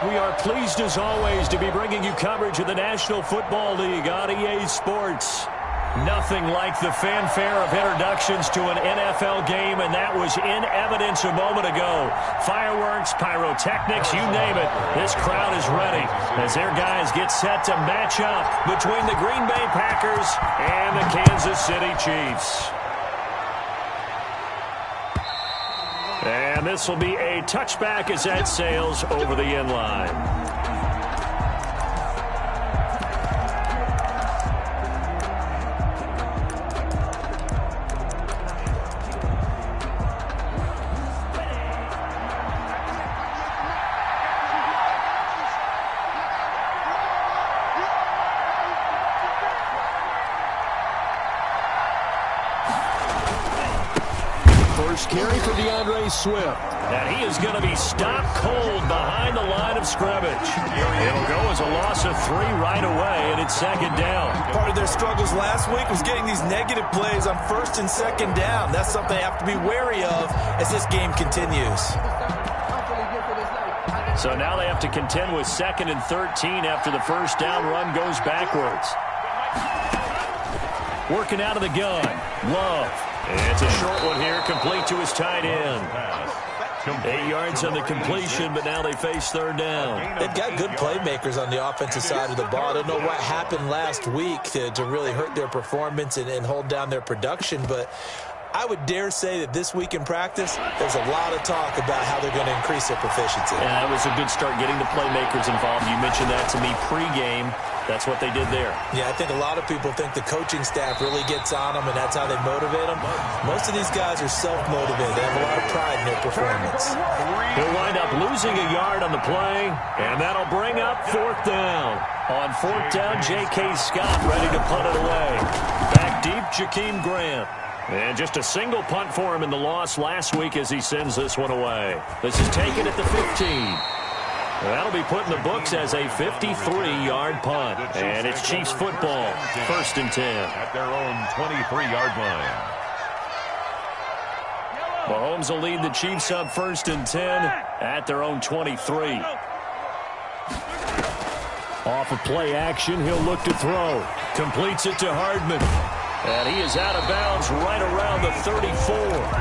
We are pleased as always to be bringing you coverage of the National Football League on EA Sports. Nothing like the fanfare of introductions to an NFL game, and that was in evidence a moment ago. Fireworks, pyrotechnics, you name it. This crowd is ready as their guys get set to match up between the Green Bay Packers and the Kansas City Chiefs. And this will be a touchback as that sails over the end line. First carry for DeAndre Swift. And he is going to be stopped cold behind the line of scrimmage. It'll go as a loss of 3 right away, and it's second down. Part of their struggles last week was getting these negative plays on first and second down. That's something they have to be wary of as this game continues. So now they have to contend with 2nd and 13 after the first down run goes backwards. Working out of the gun. Love. It's a short one here, complete to his tight end. 8 yards on the completion, but now they face third down. They've got good playmakers on the offensive side of the ball. I don't know what happened last week to really hurt their performance and hold down their production, but I would dare say that this week in practice, there's a lot of talk about how they're going to increase their proficiency. And that was a good start getting the playmakers involved. You mentioned that to me pregame. That's what they did there. Yeah, I think a lot of people think the coaching staff really gets on them, and that's how they motivate them. Most of these guys are self-motivated. They have a lot of pride in their performance. He'll wind up losing a yard on the play, and that'll bring up 4th down. On 4th down, J.K. Scott ready to punt it away. Back deep, Jakeem Grant. And just a single punt for him in the loss last week as he sends this one away. This is taken at the 15. That'll be put in the books as a 53-yard punt. And it's Chiefs football, 1st and 10. At their own 23-yard line. Mahomes will lead the Chiefs up 1st and 10 at their own 23. Off of play action, he'll look to throw. Completes it to Hardman. And he is out of bounds right around the 34.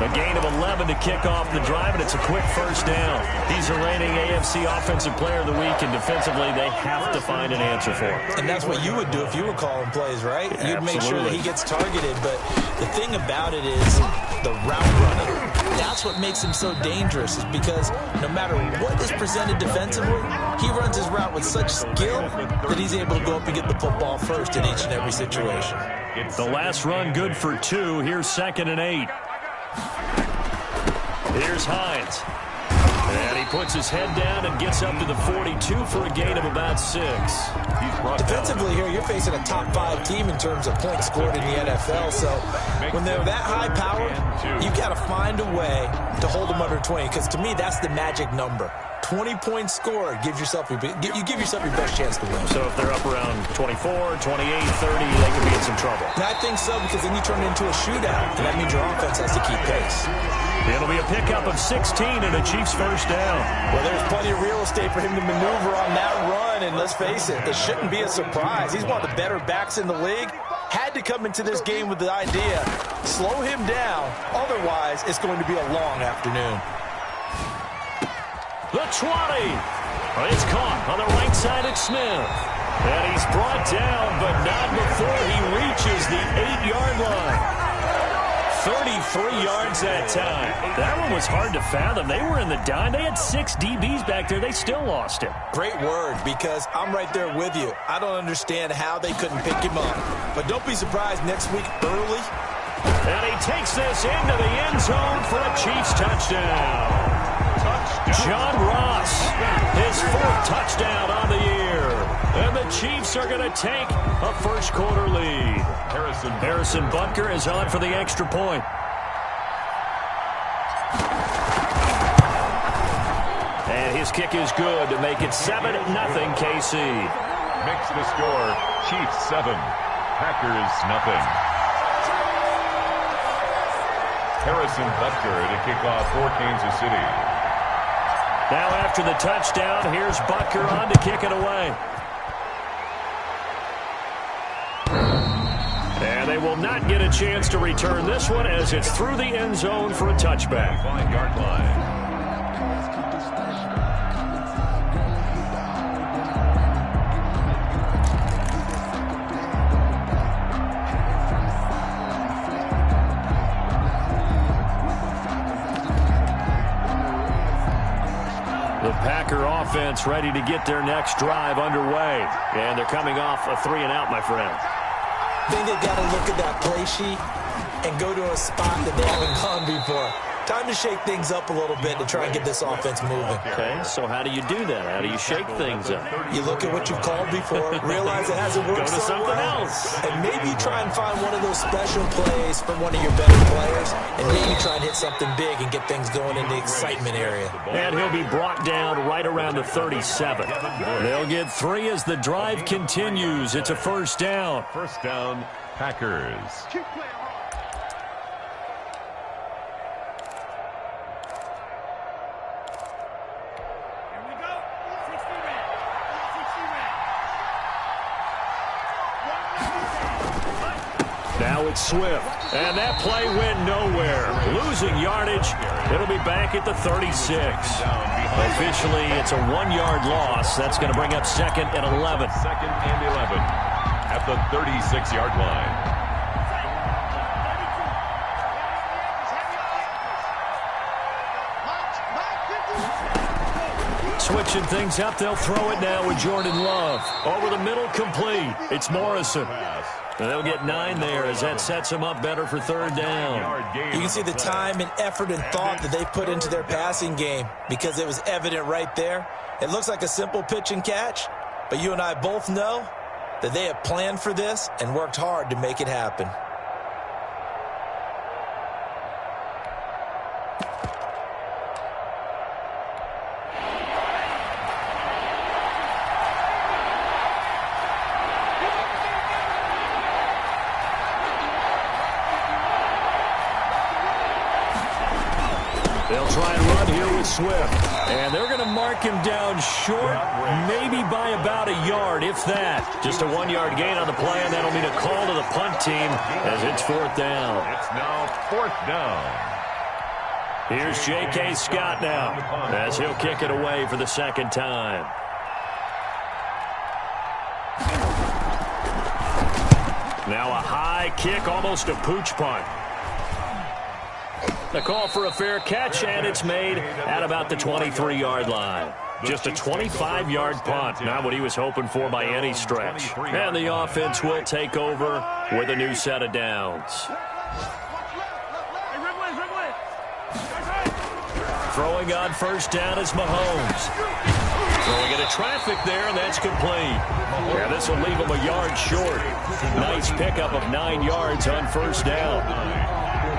A gain of 11 to kick off the drive, and it's a quick first down. He's the reigning AFC Offensive Player of the Week, and defensively they have to find an answer for him. And that's what you would do if you were calling plays, right? Yeah, you'd make sure that he absolutely. gets targeted. But the thing about it is the route running. That's what makes him so dangerous, is because no matter what is presented defensively, he runs his route with such skill that he's able to go up and get the football first in each and every situation. The last run good for 2. Here's 2nd and 8. Here's Hines. And he puts his head down and gets up to the 42 for a gain of about 6. Defensively here, you're facing a top 5 team in terms of points scored in the NFL. So when they're that high-powered, you've got to find a way to hold them under 20. Because to me, that's the magic number. 20 points scored gives yourself you give yourself your best chance to win. So if they're up around 24, 28, 30, they could be in some trouble. And I think so, because then you turn it into a shootout, and that means your offense has to keep pace. It'll be a pickup of 16 and a Chiefs first down. Well, there's plenty of real estate for him to maneuver on that run, and let's face it, this shouldn't be a surprise. He's one of the better backs in the league. Had to come into this game with the idea, slow him down, otherwise it's going to be a long afternoon. The 20. It's caught on the right side at Smith. And he's brought down, but not before he reaches the 8-yard line. 33 yards that time. That one was hard to fathom. They were in the dime. They had 6 DBs back there. They still lost him. Great word, because I'm right there with you. I don't understand how they couldn't pick him up. But don't be surprised next week early. And he takes this into the end zone for a Chiefs touchdown. John Ross, his 4th touchdown on the year. And the Chiefs are going to take a first-quarter lead. Harrison Butker is on for the extra point. And his kick is good to make it 7-0 KC. Makes the score, Chiefs 7, Packers nothing. Harrison Butker to kick off for Kansas City. Now after the touchdown, here's Butker on to kick it away. And they will not get a chance to return this one as it's through the end zone for a touchback. 5-yard line. The Packer offense ready to get their next drive underway. And they're coming off a 3-and-out, my friend. I think they've got to look at that play sheet and go to a spot that they haven't gone before. Time to shake things up a little bit to try and get this offense moving. Okay, so how do you do that? How do you shake things up? You look at what you've called before, realize it hasn't worked Go to so something well, else. and maybe try and find one of those special plays from one of your better players, and maybe try and hit something big and get things going in the excitement area. And he'll be brought down right around the 37. They'll get 3 as the drive continues. It's a first down. First down, Packers. Now it's Swift. And that play went nowhere. Losing yardage. It'll be back at the 36. Officially, it's a 1-yard loss. That's going to bring up second and 11. Second and 11 at the 36-yard line. Switching things up, they'll throw it now with Jordan Love. Over the middle, complete. It's Morrison. And they'll get 9 there as that sets them up better for third down. You can see the time and effort and thought that they put into their passing game because it was evident right there. It looks like a simple pitch and catch, but you and I both know that they have planned for this and worked hard to make it happen. They'll try and run here with Swift. And they're going to mark him down short, maybe by about a yard, if that. Just a 1-yard gain on the play, and that'll mean a call to the punt team as it's fourth down. It's now fourth down. Here's J.K. Scott now as he'll kick it away for the second time. Now a high kick, almost a pooch punt. The call for a fair catch, and it's made at about the 23-yard line. Just a 25-yard punt, not what he was hoping for by any stretch. And the offense will take over with a new set of downs. Throwing on first down is Mahomes. Throwing into traffic there, and that's complete. Yeah, this will leave him a yard short. Nice pickup of 9 yards on first down.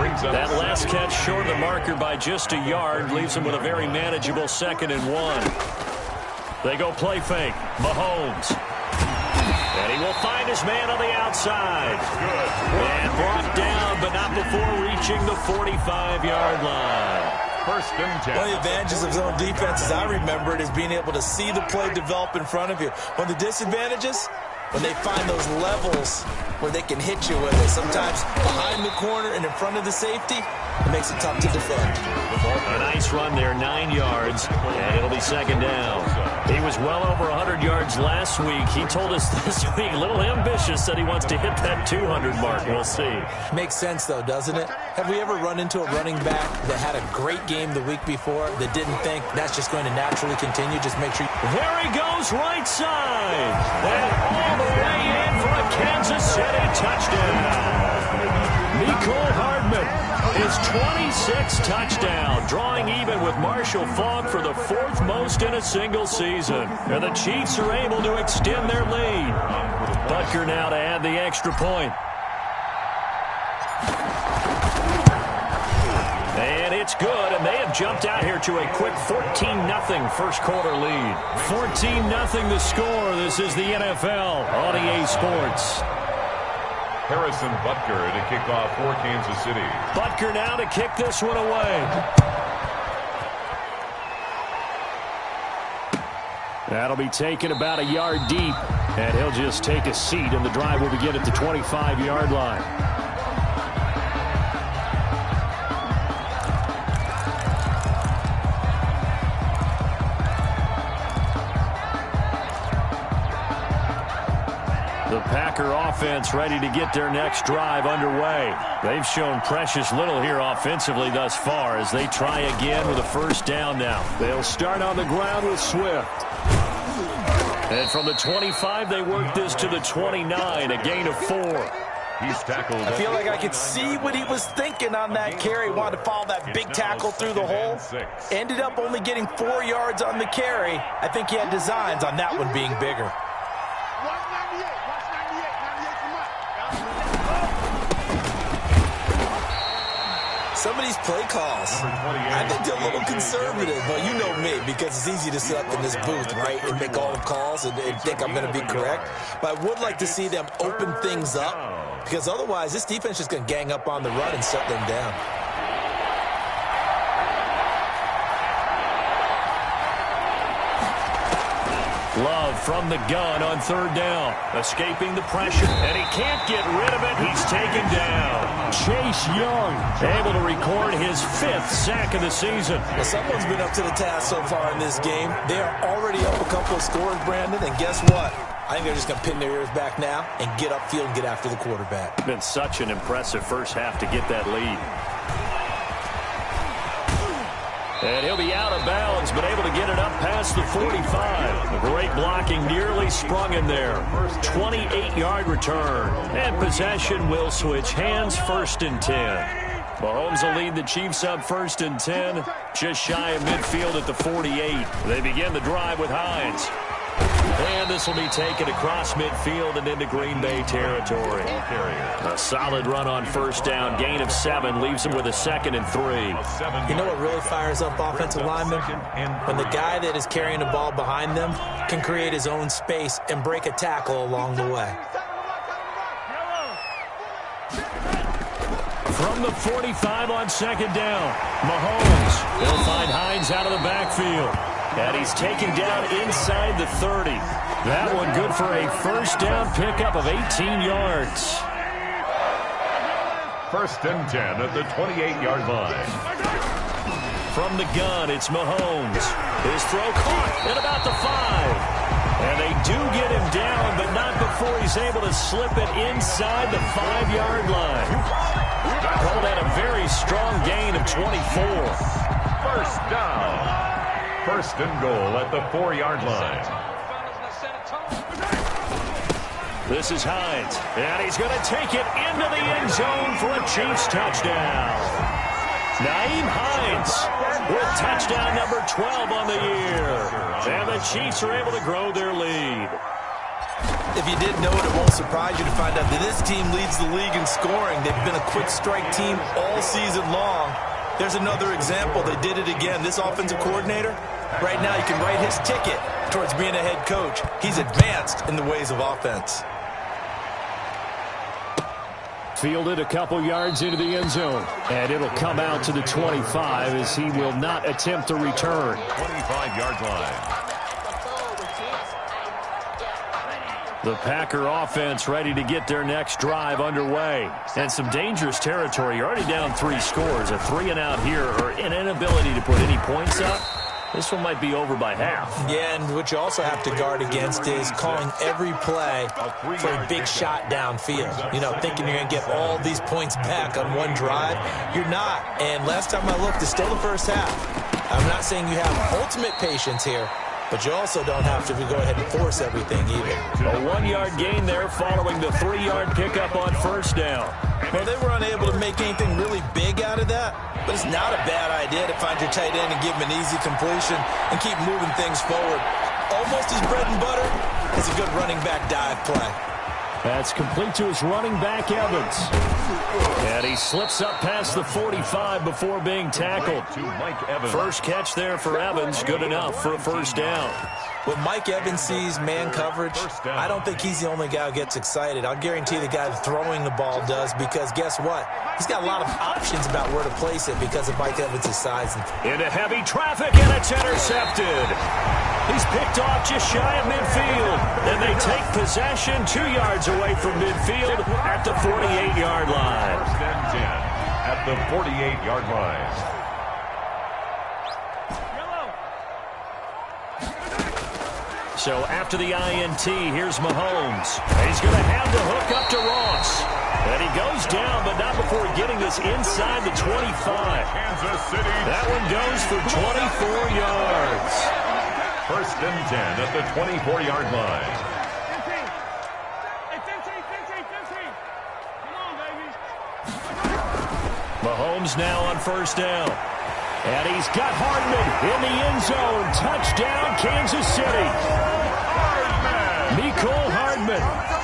That last catch short of the marker by just a yard leaves him with a very manageable 2nd and 1. They go play fake. Mahomes. And he will find his man on the outside. And brought down, but not before reaching the 45-yard line. First and 10. One of the advantages of zone defense, as I remember it, is being able to see the play develop in front of you. One of the disadvantages, when they find those levels where they can hit you with it. Sometimes behind the corner and in front of the safety, it makes it tough to defend. A nice run there, 9 yards, and it'll be second down. He was well over 100 yards last week. He told us this week, a little ambitious, that he wants to hit that 200 mark. We'll see. Makes sense, though, doesn't it? Have we ever run into a running back that had a great game the week before that didn't think that's just going to naturally continue? Just make sure. There he goes, right side. And all the way in for a Kansas City touchdown. Mecole Hardman, his 26th touchdown, drawing even with Marshall Faulk for the 4th most in a single season. And the Chiefs are able to extend their lead. Butker now to add the extra point. And it's good, and they have jumped out here to a quick 14-0 first quarter lead. 14-0 the score. This is the NFL on EA Sports. Harrison Butker to kick off for Kansas City. Butker now to kick this one away. That'll be taken about a yard deep, and he'll just take a seat, and the drive will begin at the 25-yard line. The Packer offense ready to get their next drive underway. They've shown precious little here offensively thus far as they try again with a first down now. They'll start on the ground with Swift. And from the 25, they work this to the 29, a gain of 4. He's tackled. I feel like I could see what he was thinking on that carry. Wanted to follow that big tackle through the hole. Ended up only getting 4 yards on the carry. I think he had designs on that one being bigger. Some of these play calls, I think they're a little conservative, but you know me, because it's easy to sit up in this booth, right, and make all the calls and think I'm going to be correct. But I would like to see them open things up, because otherwise this defense is going to gang up on the run and shut them down. Love from the gun on third down. Escaping the pressure, and he can't get rid of it. He's taken down. Chase Young able to record his 5th sack of the season. Well, someone's been up to the task so far in this game. They are already up a couple of scores, Brandon, and guess what? I think they're just going to pin their ears back now and get upfield and get after the quarterback. Been such an impressive first half to get that lead. And he'll be out of bounds, but able to get it up past the 45. Great blocking, nearly sprung him there. 28-yard return. And possession will switch hands, 1st and 10. Mahomes will lead the Chiefs up 1st and 10, just shy of midfield at the 48. They begin the drive with Hines. And this will be taken across midfield and into Green Bay territory. A solid run on first down. Gain of 7 leaves him with a 2nd and 3. You know what really fires up offensive linemen? When the guy that is carrying the ball behind them can create his own space and break a tackle along the way. From the 45 on 2nd down, Mahomes. He'll find Hines out of the backfield. And he's taken down inside the 30. That one good for a first down pickup of 18 yards. 1st and 10 at the 28-yard line. From the gun, it's Mahomes. His throw caught at about the 5. And they do get him down, but not before he's able to slip it inside the 5-yard line. Called that a very strong gain of 24. First down. 1st and goal at the 4-yard line. This is Hines, and he's going to take it into the end zone for a Chiefs touchdown. Nyheim Hines with touchdown number 12 on the year. And the Chiefs are able to grow their lead. If you didn't know it, it won't surprise you to find out that this team leads the league in scoring. They've been a quick strike team all season long. There's another example. They did it again. This offensive coordinator, right now you can write his ticket towards being a head coach. He's advanced in the ways of offense. Fielded a couple yards into the end zone. And it'll come out to the 25 as he will not attempt to return. 25-yard line. The Packer offense ready to get their next drive underway. And some dangerous territory. You're already down 3 scores. A 3-and-out here or an inability to put any points up. This one might be over by half. Yeah, and what you also have to guard against is calling every play for a big shot downfield. You know, thinking you're going to get all these points back on one drive. You're not. And last time I looked, it's still the first half. I'm not saying you have ultimate patience here, but you also don't have to go ahead and force everything either. A 1-yard gain there following the 3-yard pickup on first down. Well, they were unable to make anything really big out of that, but it's not a bad idea to find your tight end and give him an easy completion and keep moving things forward. Almost his bread and butter is a good running back dive play. That's complete to his running back, Evans. And he slips up past the 45 before being tackled. First catch there for Evans, good enough for a first down. When Mike Evans sees man coverage, I don't think he's the only guy who gets excited. I'll guarantee the guy throwing the ball does, because guess what? He's got a lot of options about where to place it because of Mike Evans' size. Into heavy traffic, and it's intercepted. He's picked off just shy of midfield. And they take possession 2 yards away from midfield at the 48-yard line. First and 10 at the 48-yard line. So after the INT, here's Mahomes. He's going to have the hook up to Ross. And he goes down, but not before getting this inside the 25. Kansas City. That one goes for 24 yards. First and 10 at the 24-yard line. Mahomes now on first down. And he's got Hardman in the end zone. Touchdown, Kansas City. Mecole Hardman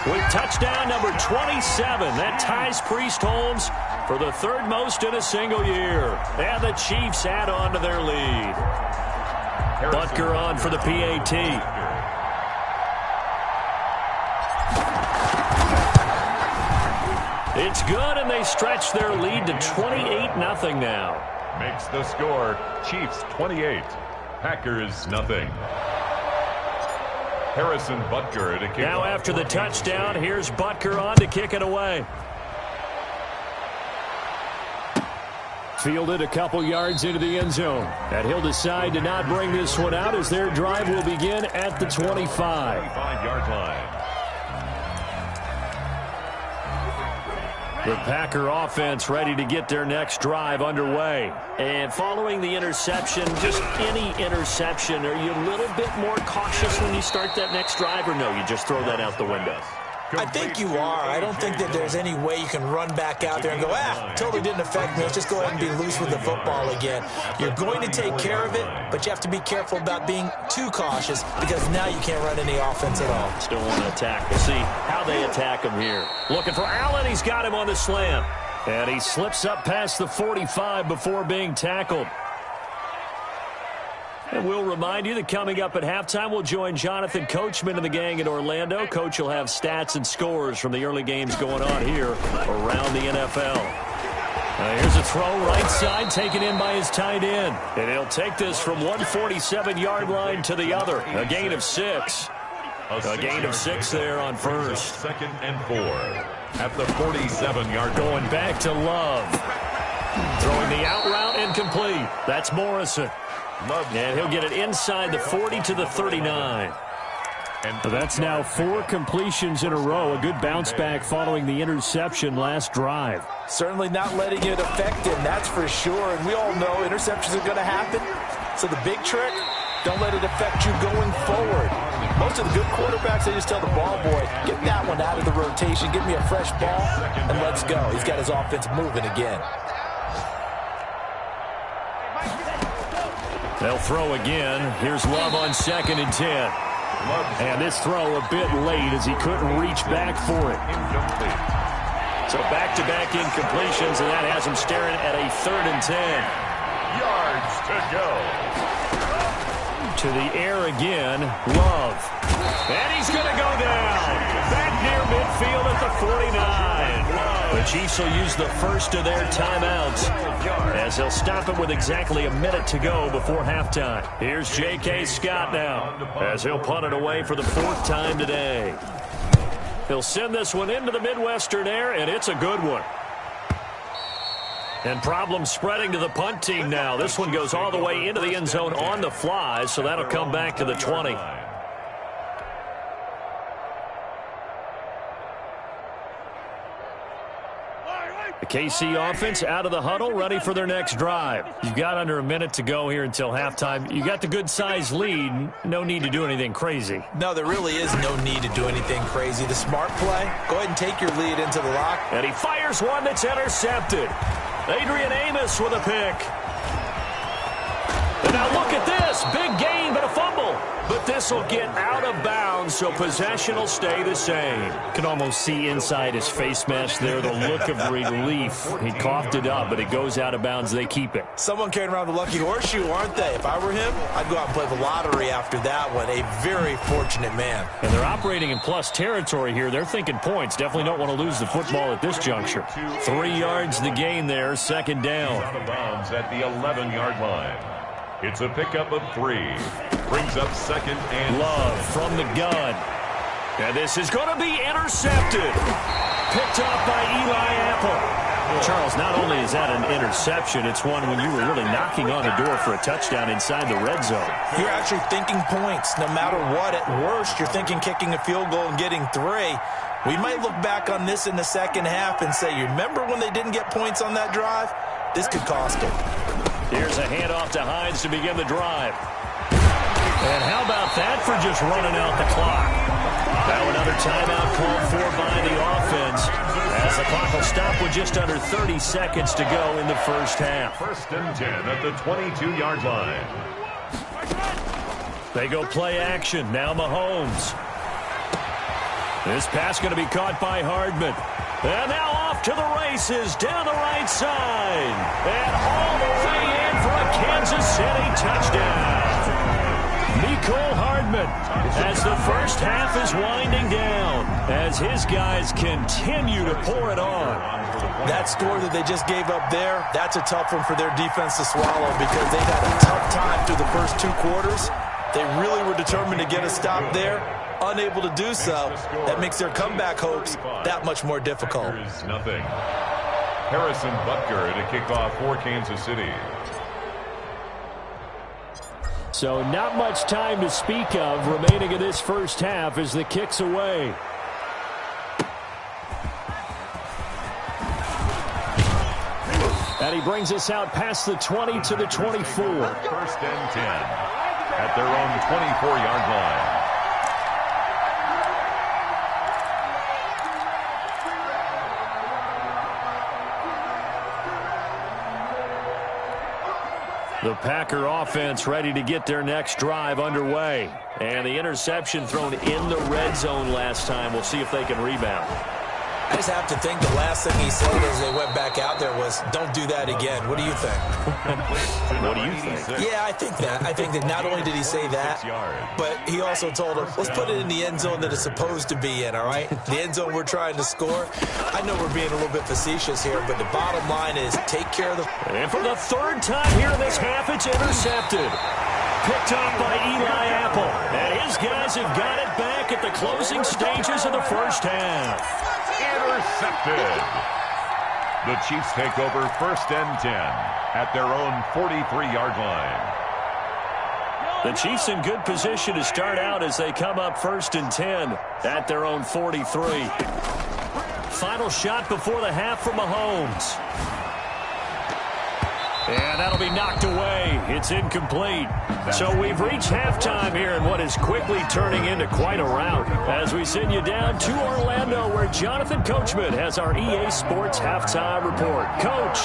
with touchdown number 27. That ties Priest Holmes for the third most in a single year. And the Chiefs add on to their lead. Butker on for the PAT. It's good, and they stretch their lead to 28-0 now. Makes the score Chiefs 28, Packers nothing. Harrison Butker to kick. Now after the touchdown, here's Butker on to kick it away. Fielded a couple yards into the end zone. And he'll decide to not bring this one out as their drive will begin at the 25. 25-yard line. The Packer offense ready to get their next drive underway. And following the interception, just any interception, are you a little bit more cautious when you start that next drive, or no, you just throw that out the window? I think you are. I don't think that there's any way you can run back out there and go, totally didn't affect me. Let's just go ahead and be loose with the football again. You're going to take care of it, but you have to be careful about being too cautious because now you can't run any offense at all. Still want to attack. We'll see how they attack him here. Looking for Allen. He's got him on the slam. And he slips up past the 45 before being tackled. And we'll remind you that coming up at halftime, we'll join Jonathan Coachman and the gang in Orlando. Coach will have stats and scores from the early games going on here around the NFL. Here's a throw right side taken in by his tight end. And he'll take this from 147-yard line to the other. A gain of 6. A gain of 6 there on first. Second and 4 at the 47-yard line. Going back to Love. Throwing the out route incomplete. That's Morrison. And he'll get it inside the 40 to the 39. So that's now 4 completions in a row. A good bounce back following the interception last drive. Certainly not letting it affect him, that's for sure. And we all know interceptions are going to happen. So the big trick, don't let it affect you going forward. Most of the good quarterbacks, they just tell the ball boy, get that one out of the rotation, give me a fresh ball, and let's go. He's got his offense moving again. They'll throw again. Here's Love on 2nd and 10. And this throw a bit late as he couldn't reach back for it. So back-to-back incompletions, and that has him staring at a 3rd and 10. Yards to go. To the air again, Love. And he's going to go down. Back near midfield at the 49. The Chiefs will use the first of their timeouts as they'll stop it with exactly a minute to go before halftime. Here's J.K. Scott now as he'll punt it away for the 4th time today. He'll send this one into the Midwestern air, and it's a good one. And problems spreading to the punt team now. This one goes all the way into the end zone on the fly, so that'll come back to the 20. The KC offense out of the huddle, ready for their next drive. You've got under a minute to go here until halftime. You got the good-sized lead. No need to do anything crazy. No, there really is no need to do anything crazy. The smart play, go ahead and take your lead into the lock. And he fires one that's intercepted. Adrian Amos with a pick. And now look at this. Big gain, but a fumble. But this will get out of bounds, so possession will stay the same. Can almost see inside his face mask there the look of relief. He coughed it up, but it goes out of bounds. They keep it. Someone carrying around the lucky horseshoe, aren't they? If I were him, I'd go out and play the lottery after that one. A very fortunate man. And they're operating in plus territory here. They're thinking points. Definitely don't want to lose the football at this juncture. 3 yards the gain there, second down. Out of bounds at the 11-yard line. It's a pickup of 3. Brings up second and Love from the gun. And this is going to be intercepted. Picked up by Eli Apple. Charles, not only is that an interception, it's one when you were really knocking on the door for a touchdown inside the red zone. You're actually thinking points. No matter what, at worst, you're thinking kicking a field goal and getting 3. We might look back on this in the second half and say, you remember when they didn't get points on that drive? This could cost them. Here's a handoff to Hines to begin the drive. And how about that for just running out the clock? Now another timeout called for by the offense, as the clock will stop with just under 30 seconds to go in the first half. First and 10 at the 22-yard line. They go play action. Now Mahomes. This pass going to be caught by Hardman. And now off to the races down the right side. And all the way in for a Kansas City touchdown. Mecole Hardman as the first half is winding down, as his guys continue to pour it on. That score that they just gave up there, that's a tough one for their defense to swallow because they've had a tough time through the first 2 quarters. They really were determined to get a stop there. Unable to do so, that makes their comeback hopes that much more difficult. Nothing. Harrison Butker to kick off for Kansas City. So not much time to speak of remaining in this first half as the kick's away. And he brings us out past the 20 to the 24. First and 10 at their own 24-yard line. The Packer offense ready to get their next drive underway. And the interception thrown in the red zone last time. We'll see if they can rebound. I just have to think the last thing he said as they went back out there was, don't do that again. What do you think? What do you think? Yeah, I think that. I think that not only did he say that, but he also told them, let's put it in the end zone that it's supposed to be in, all right? The end zone we're trying to score. I know we're being a little bit facetious here, but the bottom line is take care of the... And for the 3rd time here in this half, it's intercepted. Picked up by Eli Apple. And his guys have got it back at the closing stages of the first half. Intercepted. The Chiefs take over first and 10 at their own 43-yard line. The Chiefs in good position to start out as they come up first and 10 at their own 43. Final shot before the half from Mahomes. And that'll be knocked away. It's incomplete. So we've reached halftime here in what is quickly turning into quite a rout as we send you down to Orlando where Jonathan Coachman has our EA Sports halftime report. Coach,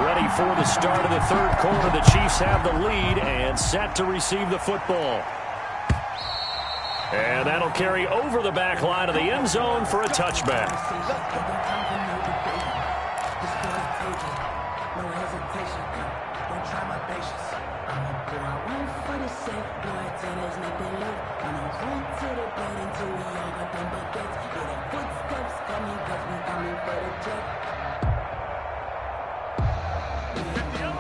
ready for the start of the 3rd quarter. The Chiefs have the lead and set to receive the football. And that'll carry over the back line of the end zone for a touchback.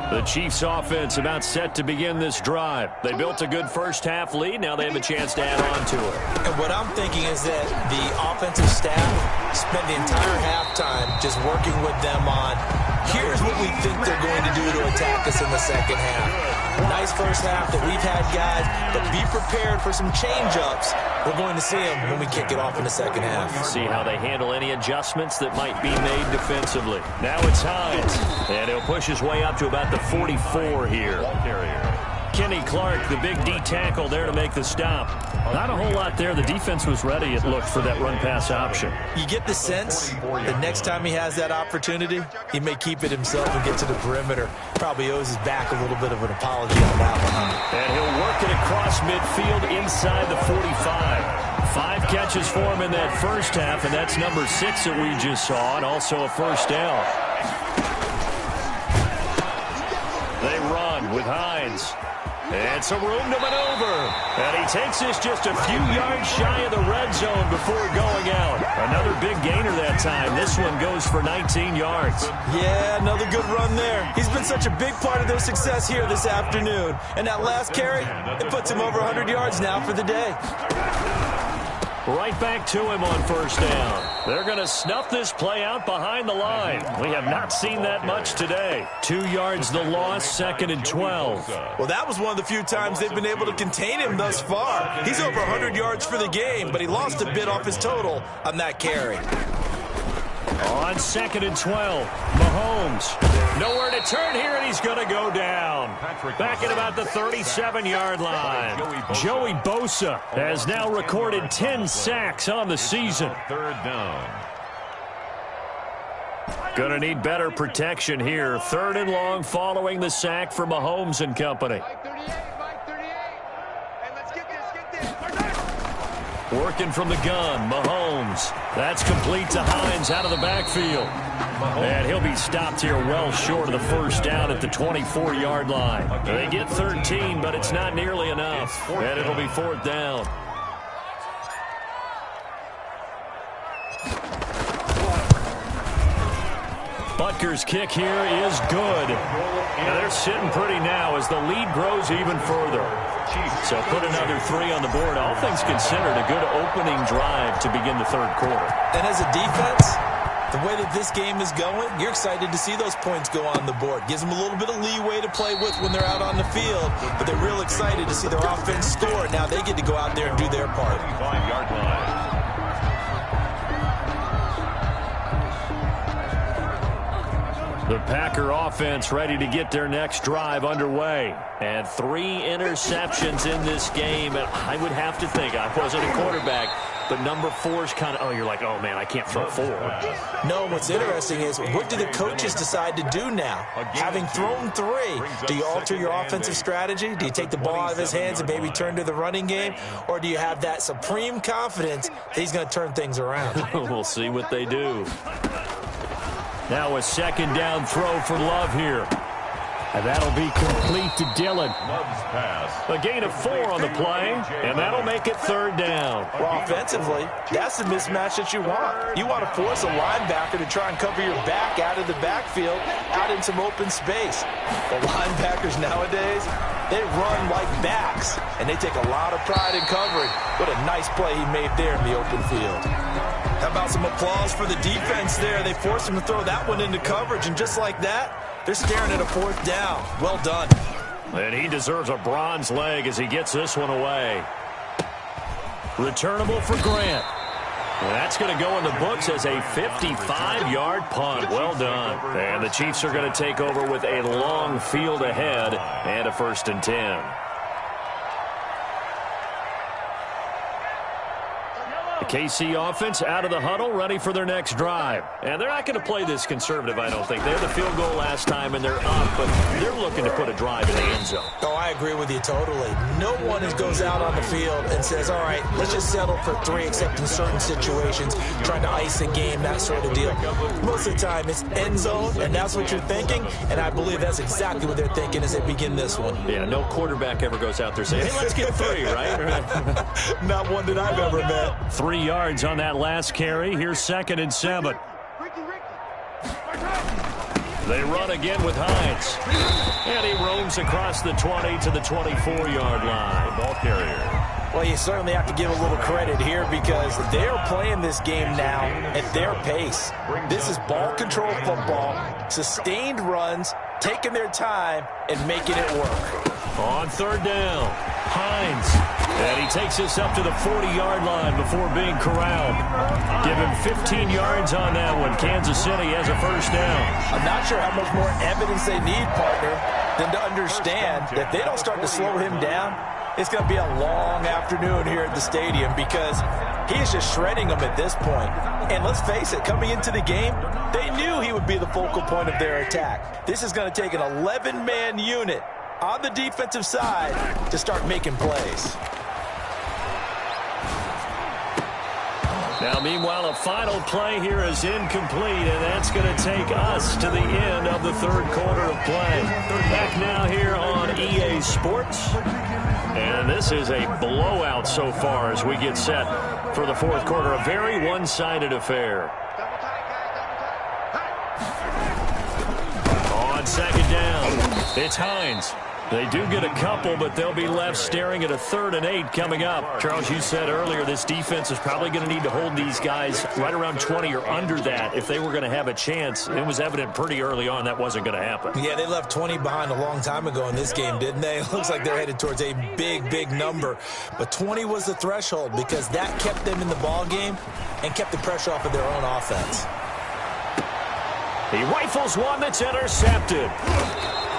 The Chiefs offense about set to begin this drive. They built a good first half lead. Now they have a chance to add on to it. And what I'm thinking is that the offensive staff spent the entire halftime just working with them on, here's what we think they're going to do to attack us in the second half. Nice first half that we've had, guys, but be prepared for some change-ups. We're going to see them when we kick it off in the second half. See how they handle any adjustments that might be made defensively. Now it's Hines, and he'll push his way up to about the 44 here. Kenny Clark, the big D tackle there to make the stop. Not a whole lot there. The defense was ready, it looked, for that run-pass option. You get the sense the next time he has that opportunity, he may keep it himself and get to the perimeter. Probably owes his back a little bit of an apology on that one. And he'll work it across midfield inside the 45. 5 catches for him in that first half, and that's number 6 that we just saw, and also a first down. They run with Hines. And some room to maneuver. And he takes this just a few yards shy of the red zone before going out. Another big gainer that time. This one goes for 19 yards. Yeah, another good run there. He's been such a big part of their success here this afternoon. And that last carry, it puts him over 100 yards now for the day. Right back to him on first down. They're going to snuff this play out behind the line. We have not seen that much today. 2 yards the loss, 2nd and 12. Well, that was one of the few times they've been able to contain him thus far. He's over 100 yards for the game, but he lost a bit off his total on that carry. On 2nd and 12, Mahomes. Nowhere to turn here, and he's going to go down. Back at about the 37-yard line. Joey Bosa has now recorded 10 sacks on the season. 3rd down. Going to need better protection here. 3rd and long following the sack for Mahomes and company. Working from the gun, Mahomes. That's complete to Hines out of the backfield. And he'll be stopped here well short of the first down at the 24-yard line. They get 13, but it's not nearly enough. And it'll be 4th down. Butker's kick here is good. Now they're sitting pretty now as the lead grows even further. So put another 3 on the board. All things considered, a good opening drive to begin the 3rd quarter. And as a defense, the way that this game is going, you're excited to see those points go on the board. Gives them a little bit of leeway to play with when they're out on the field, but they're real excited to see their offense score. Now they get to go out there and do their part. 5-yard line. The Packer offense ready to get their next drive underway. And 3 interceptions in this game. And I would have to think, I wasn't a quarterback, but number 4 is kind of, you're like, oh, man, I can't throw 4. No, what's interesting is, what do the coaches decide to do now? Having thrown 3, do you alter your offensive strategy? Do you take the ball out of his hands and maybe turn to the running game? Or do you have that supreme confidence that he's going to turn things around? We'll see what they do. Now a 2nd down throw for Love here. And that'll be complete to Dillon. Love's pass. A gain of 4 on the play, and that'll make it 3rd down. Well, offensively, that's the mismatch that you want. You want to force a linebacker to try and cover your back out of the backfield, out in some open space. The linebackers nowadays, they run like backs, and they take a lot of pride in covering. What a nice play he made there in the open field. How about some applause for the defense there? They forced him to throw that one into coverage, and just like that, they're staring at a 4th down. Well done. And he deserves a bronze leg as he gets this one away. Returnable for Grant. And that's going to go in the books as a 55-yard punt. Well done. And the Chiefs are going to take over with a long field ahead and a 1st and 10. The KC offense out of the huddle, ready for their next drive. And they're not going to play this conservative, I don't think. They had the field goal last time, and they're up, but they're looking to put a drive in the end zone. Oh, I agree with you totally. No one goes out on the field and says, all right, let's just settle for 3, except in certain situations, trying to ice a game, that sort of deal. Most of the time, it's end zone, and that's what you're thinking, and I believe that's exactly what they're thinking as they begin this one. Yeah, no quarterback ever goes out there saying, hey, let's get 3, right? Not one that I've ever met. 3 yards on that last carry. Here's 2nd and 7. They run again with Hines. And he roams across the 20 to the 24-yard line. Ball carrier. Well, you certainly have to give a little credit here because they're playing this game now at their pace. This is ball control football, sustained runs, taking their time, and making it work. On third down, Hines. And he takes us up to the 40-yard line before being corralled. Give him 15 yards on that one. Kansas City has a first down. I'm not sure how much more evidence they need, partner, than to understand that if they don't start to slow him down, it's going to be a long afternoon here at the stadium because he is just shredding them at this point. And let's face it, coming into the game, they knew he would be the focal point of their attack. This is going to take an 11-man unit on the defensive side to start making plays. Now, meanwhile, a final play here is incomplete, and that's going to take us to the end of the third quarter of play. Back now here on EA Sports. And this is a blowout so far as we get set for the fourth quarter. A very one-sided affair. On second down, it's Hines. They do get a couple, but they'll be left staring at a 3rd and 8 coming up. Charles, you said earlier this defense is probably going to need to hold these guys right around 20 or under that if they were going to have a chance. It was evident pretty early on that wasn't going to happen. Yeah, they left 20 behind a long time ago in this game, didn't they? It looks like they're headed towards a big, big number. But 20 was the threshold because that kept them in the ball game and kept the pressure off of their own offense. He rifles one that's intercepted.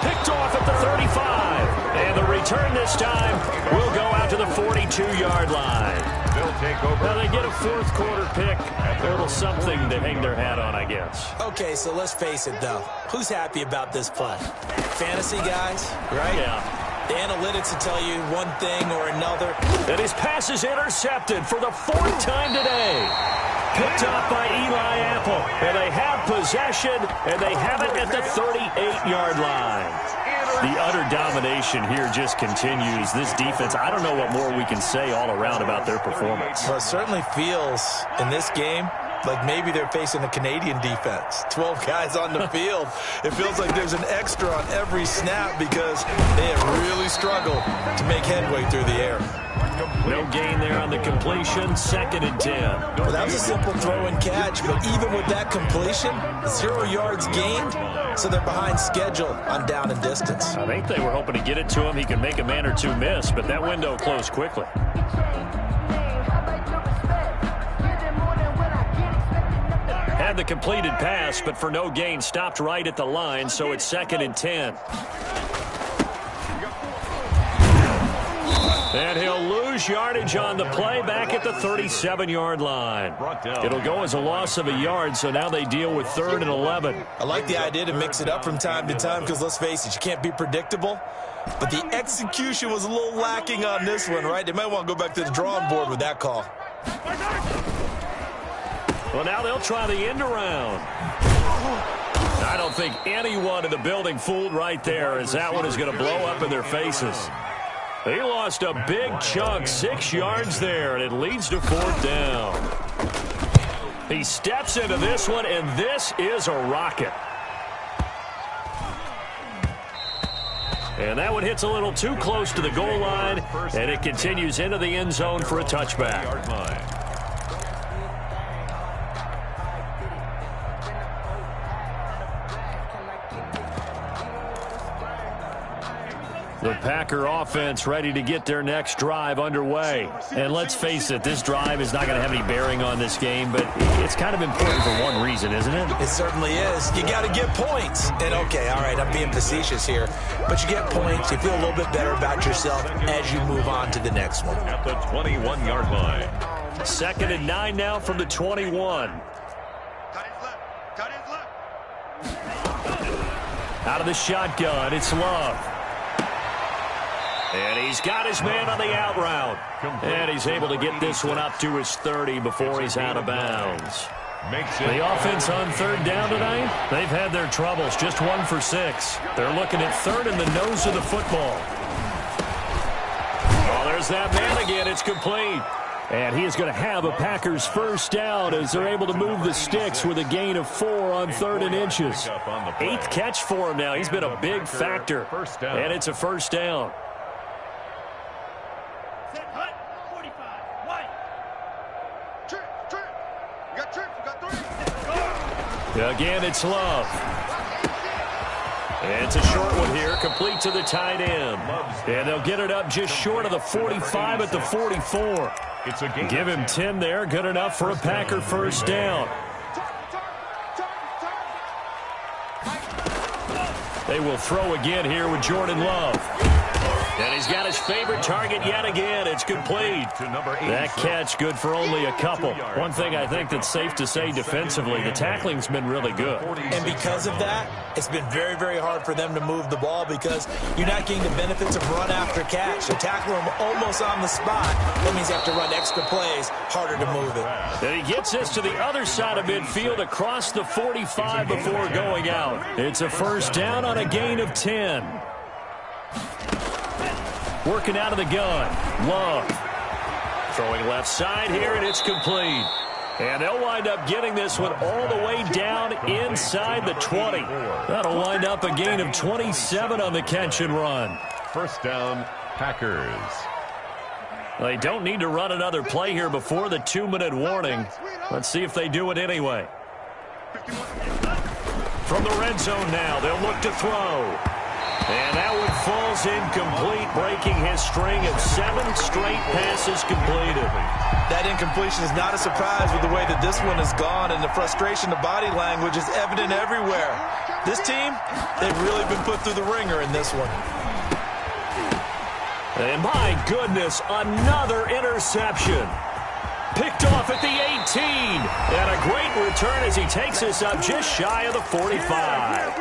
Picked off at the 35. And the return this time will go out to the 42-yard line. They'll take over. Now they get a fourth quarter pick. A little something to hang their hat on, I guess. Okay, so let's face it, though. Who's happy about this play? Fantasy guys, right? Yeah. The analytics will tell you one thing or another. And his pass is intercepted for the 4th time today. Picked off by Eli Apple. And they have possession, and they have it at the 38-yard line. The utter domination here just continues. This defense, I don't know what more we can say all around about their performance. Well, it certainly feels in this game like maybe they're facing a Canadian defense. 12 guys on the field. It feels like there's an extra on every snap because they have really struggled to make headway through the air. No gain there on the completion. 2nd and 10. Well, that was a simple throw and catch, but even with that completion, 0 yards gained, so they're behind schedule on down and distance. I think they were hoping to get it to him. He could make a man or two miss, but that window closed quickly. Had the completed pass, but for no gain, stopped right at the line, so it's 2nd and 10. And he'll lose yardage on the play back at the 37-yard line. It'll go as a loss of a yard, so now they deal with 3rd and 11. I like the idea to mix it up from time to time because, let's face it, you can't be predictable. But the execution was a little lacking on this one, right? They might want to go back to the drawing board with that call. Well, now they'll try the end around. I don't think anyone in the building fooled right there as that one is going to blow up in their faces. He lost a big chunk, 6 yards there, and it leads to 4th down. He steps into this one, and this is a rocket. And that one hits a little too close to the goal line, and it continues into the end zone for a touchback. The Packer offense ready to get their next drive underway. And let's face it, this drive is not going to have any bearing on this game, but it's kind of important for one reason, isn't it? It certainly is. You got to get points. And, okay, all right, I'm being facetious here. But you get points. You feel a little bit better about yourself as you move on to the next one. At the 21-yard line. 2nd and 9 now from the 21. Out of the shotgun, it's Love. And he's got his man on the out route. And he's able to get this one up to his 30 before he's out of bounds. The offense on 3rd down tonight, they've had their troubles. Just 1 for 6. They're looking at 3rd in the nose of the football. Oh, there's that man again. It's complete. And he is going to have a Packers first down as they're able to move the sticks with a gain of 4 on 3rd and inches. 8th catch for him now. He's been a big factor. And it's a first down. Again, it's Love. It's a short one here, complete to the tight end. And they'll get it up just short of the 45 at the 44. Give him 10 there, good enough for a Packer first down. They will throw again here with Jordan Love. And he's got his favorite target yet again. It's complete. That catch good for only a couple. One thing I think that's safe to say defensively, the tackling's been really good. And because of that, it's been very, very hard for them to move the ball because you're not getting the benefits of run after catch. They tackle him almost on the spot. That means they have to run extra plays, harder to move it. And he gets this to the other side of midfield across the 45 before going out. It's a first down on a gain of 10. Working out of the gun. Love. Throwing left side here, and it's complete. And they'll wind up getting this one all the way down inside the 20. That'll wind up a gain of 27 on the catch and run. First down, Packers. They don't need to run another play here before the 2-minute warning. Let's see if they do it anyway. From the red zone now, they'll look to throw. And that one falls incomplete, breaking his string of 7 straight passes completed. That incompletion is not a surprise with the way that this one has gone, and the frustration, the body language is evident everywhere. This team, they've really been put through the ringer in this one. And my goodness, another interception. Picked off at the 18. And a great return as he takes us up just shy of the 45.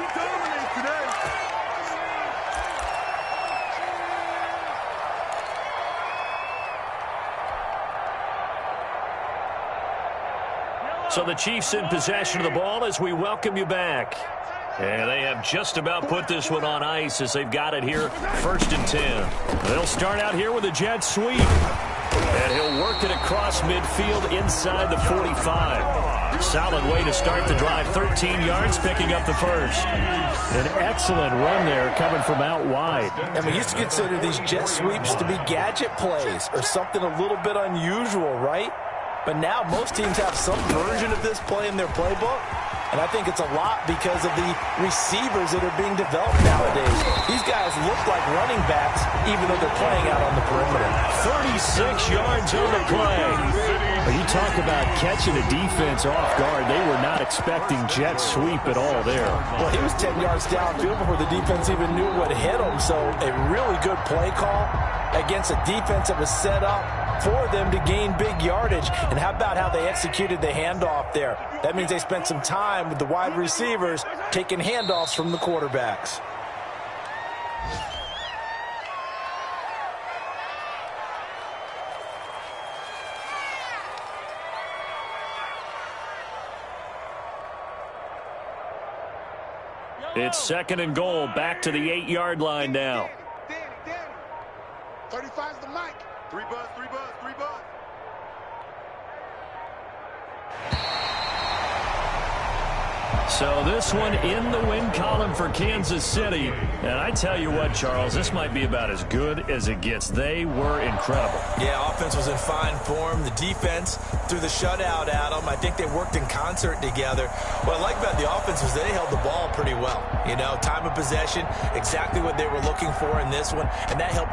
So the Chiefs in possession of the ball as we welcome you back. And they have just about put this one on ice as they've got it here, 1st and 10. They'll start out here with a jet sweep. And he'll work it across midfield inside the 45. Solid way to start the drive, 13 yards, picking up the first. An excellent run there coming from out wide. And we used to consider these jet sweeps to be gadget plays or something a little bit unusual, right? But now most teams have some version of this play in their playbook. And I think it's a lot because of the receivers that are being developed nowadays. These guys look like running backs even though they're playing out on the perimeter. 36 yards on the play. You talk about catching a defense off guard. They were not expecting jet sweep at all there. Well, he was 10 yards downfield before the defense even knew what hit him. So a really good play call against a defense that was set up for them to gain big yardage. And how about how they executed the handoff there? That means they spent some time with the wide receivers taking handoffs from the quarterbacks. It's 2nd and goal, back to the 8-yard line now. Danny. 35's the mic. 3 buzz. So this one in the win column for Kansas City. And I tell you what, Charles, this might be about as good as it gets. They were incredible. Yeah, offense was in fine form. The defense threw the shutout at them. I think they worked in concert together. What I like about the offense was they held the ball pretty well. You know, time of possession, exactly what they were looking for in this one. And that helped